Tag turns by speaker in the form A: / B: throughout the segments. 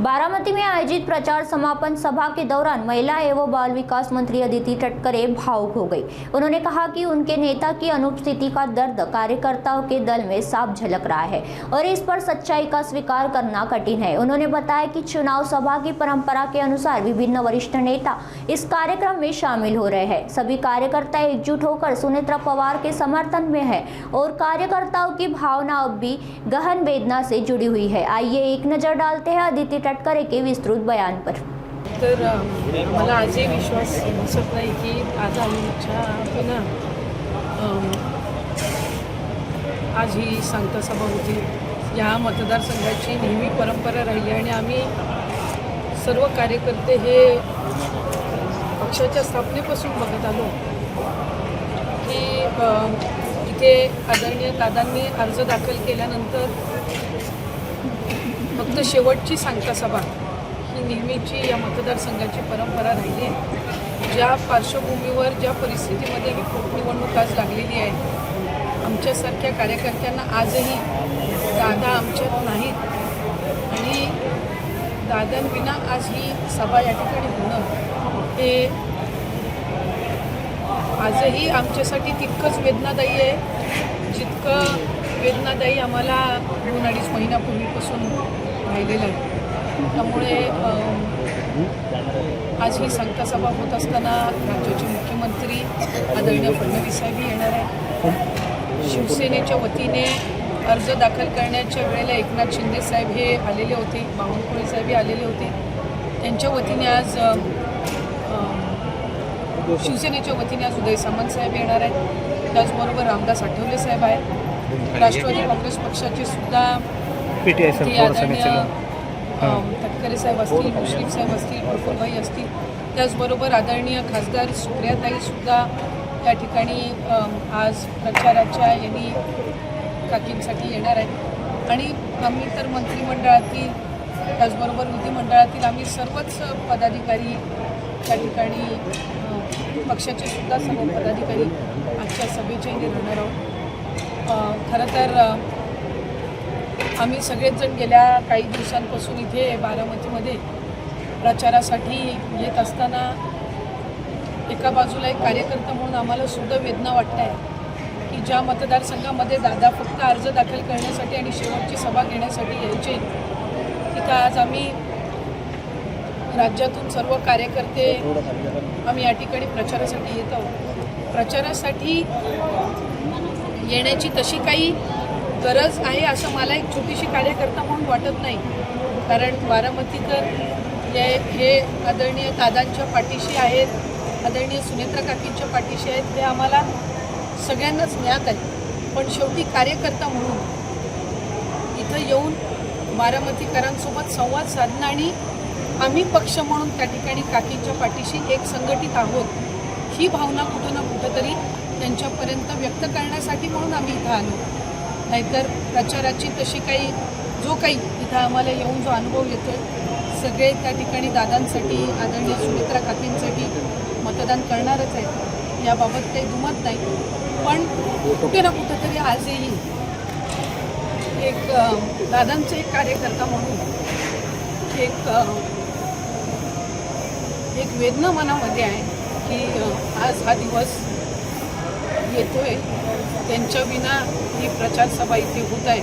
A: बारामती में आयोजित प्रचार समापन सभा के दौरान महिला एवं बाल विकास मंत्री अदिति तटकरे भावुक हो गई। उन्होंने कहा कि उनके नेता की अनुपस्थिति का दर्द कार्यकर्ताओं के दल में साफ झलक रहा है और इस पर सच्चाई का स्वीकार करना कठिन है। उन्होंने बताया कि चुनाव सभा की परंपरा के अनुसार विभिन्न वरिष्ठ नेता इस कार्यक्रम में शामिल हो रहे हैं। सभी कार्यकर्ता एकजुट होकर सुनेत्रा पवार के समर्थन में है और कार्यकर्ताओं की भावना अब भी गहन वेदना से जुड़ी हुई है। आइए एक नजर डालते हैं अदिति तटकरे के विस्तृत बयान पर।
B: तर मला आजही विश्वास बसत नाही की आज आमच्या पुन्हा आज ही सांगता सभा होती। या मतदारसंघाची नेहमी परंपरा राहिली आणि आम्ही सर्व कार्यकर्ते हे पक्षाच्या स्थापनेपासून बघत आलो की इथे आदरणीय दादांनी अर्ज दाखल केल्यानंतर फक्त शेवटची सांगता सभा ही नेहमीची या मतदारसंघाची परंपरा राहिली आहे। ज्या पार्श्वभूमीवर ज्या परिस्थितीमध्ये ही पोटनिवडणूक आज लागलेली आहे, आमच्यासारख्या कार्यकर्त्यांना आजही दादा आमच्यात नाहीत आणि दादांविना आज ही सभा या ठिकाणी होणं हे आजही आमच्यासाठी तितकंच वेदनादायी आहे जितकं वेदनादायी आम्हाला 2-2.5 महिन्यापूर्वीपासून राहिलेलं आहे। त्यामुळे आज ही सांगता सभा होत असताना राज्याचे मुख्यमंत्री आदरणीय फडणवीस साहेब येणार आहे। शिवसेनेच्या वतीने अर्ज दाखल करण्याच्या वेळेला एकनाथ शिंदे साहेब हे आलेले होते, बावनकुळे साहेबही आलेले होते। त्यांच्या वतीने आज शिवसेनेच्या वतीने आज उदय सामंत साहेब येणार आहेत। त्याचबरोबर रामदास आठवले साहेब आहेत। राष्ट्रवादी काँग्रेस पक्षाचे सुद्धा आदरणीय तटकरे साहेब असतील, मुश्रीफ साहेब असतील, प्रफुल्लभाई असतील, त्याचबरोबर आदरणीय खासदार सुप्रियाताईसुद्धा या ठिकाणी आज प्रचाराच्या यांनी काकींसाठी येणार आहेत। आणि आम्ही तर मंत्रिमंडळातील त्याचबरोबर विधिमंडळातील आम्ही सर्वच पदाधिकारी त्या ठिकाणी पक्षाचे सुद्धा सर्व पदाधिकारी आजच्या सभेच्या इथे राहणार आहोत। खरं तर आम्ही सगळेच जण गेल्या काही दिवसांपासून इथे बारामतीमध्ये प्रचारासाठी येत असताना एका बाजूला एक कार्यकर्ता म्हणून आम्हाला सुद्धा वेदना वाटत आहे की ज्या मतदारसंघामध्ये दादा फक्त अर्ज दाखल करण्यासाठी आणि शेवटची सभा घेण्यासाठी यायचे, तिथं आज आम्ही राज्यातून सर्व कार्यकर्ते आम्ही या ठिकाणी प्रचारासाठी येत आहोत। प्रचारासाठी येण्याची तशी काही गरज आहे असं मला एक छोटीशी कार्यकर्ता म्हणून वाटत नाही, कारण बारामतीकर हे आदरणीय दादांच्या पाठीशी आहेत, आदरणीय सुनेत्रा काकींच्या पाठीशी आहेत, हे आम्हाला सगळ्यांनाच ज्ञात आहे। पण शेवटी कार्यकर्ता म्हणून इथं येऊन बारामतीकरांसोबत संवाद साधणं आणि आम्ही पक्ष म्हणून त्या ठिकाणी काकींच्या पाठीशी एक संघटित आहोत ही भावना कुठं ना कुठंतरी त्यांच्यापर्यंत व्यक्त करण्यासाठी म्हणून आम्ही इथं आलो। नाहीतर प्रचाराची तशी काही जो काही इथं आम्हाला येऊन जो अनुभव येतो सगळे त्या ठिकाणी दादांसाठी आदरणीय सुनेत्रा काकींसाठी मतदान करणारच आहे, याबाबत काही दुमत नाही। पण कुठे ना कुठंतरी आजही एक दादांचं एक कार्यकर्ता म्हणून एक वेदना मनामध्ये आहे की आज हा दिवस येतोय, त्यांच्या विना ही प्रचार सभा इथे होत आहे।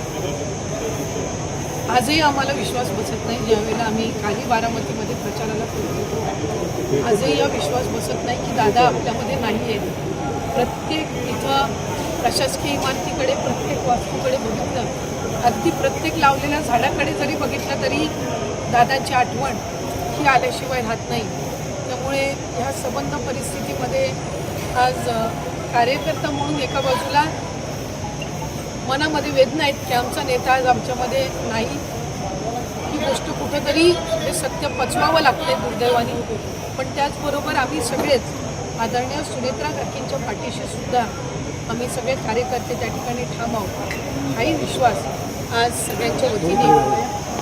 B: आजही आम्हाला विश्वास बसत नाही, ज्यावेळेला आम्ही काही बारामतीमध्ये प्रचाराला पोहोचतो आजही हा विश्वास बसत नाही की दादा आपल्यामध्ये नाही आहेत। प्रत्येक इथं प्रशासकीय इमारतीकडे, प्रत्येक वास्तूकडे बघितलं, अगदी प्रत्येक लावलेल्या झाडाकडे जरी बघितलं तरी दादाची आठवण ही आल्याशिवाय राहत नाही। त्यामुळे ह्या संबंध परिस्थितीमध्ये आज कार्यकर्ता म्हणून एका बाजूला मनामध्ये वेदना आहेत की आमचा नेता आज आमच्यामध्ये नाही, ही गोष्ट कुठंतरी हे सत्य पचवावं लागते दुर्दैवाने। पण त्याचबरोबर आम्ही सगळेच आदरणीय सुनेत्रा काकींच्या पाठीशी सुद्धा आम्ही सगळे कार्यकर्ते त्या ठिकाणी ठाम आहोत। हाही विश्वास आज सगळ्यांच्या वतीने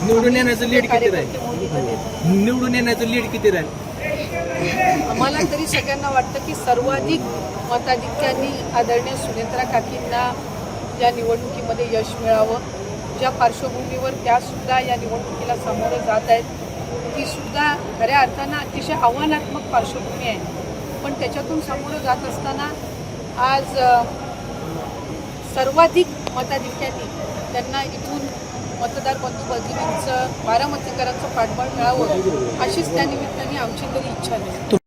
C: निवडून येण्याचं लीड किती राहील? निवडून येण्याचं लीड किती राहील?
B: आम्हाला तरी सगळ्यांना वाटतं की सर्वाधिक मताधिक्यांनी आदरणीय सुनेत्रा काकींना या निवडणुकीमध्ये यश मिळावं। ज्या पार्श्वभूमीवर त्यासुद्धा या निवडणुकीला सामोरं जात आहेत ती सुद्धा खऱ्या अर्थानं अतिशय आव्हानात्मक पार्श्वभूमी आहे. पण त्याच्यातून समोर जात असताना आज सर्वाधिक मताधिक्याने त्यांना इथून मतदार बंधू भगिनींचं बारामतीकरांचं पाठबळ मिळावं अशीच त्यानिमित्ताने आमची तरी इच्छा आहे.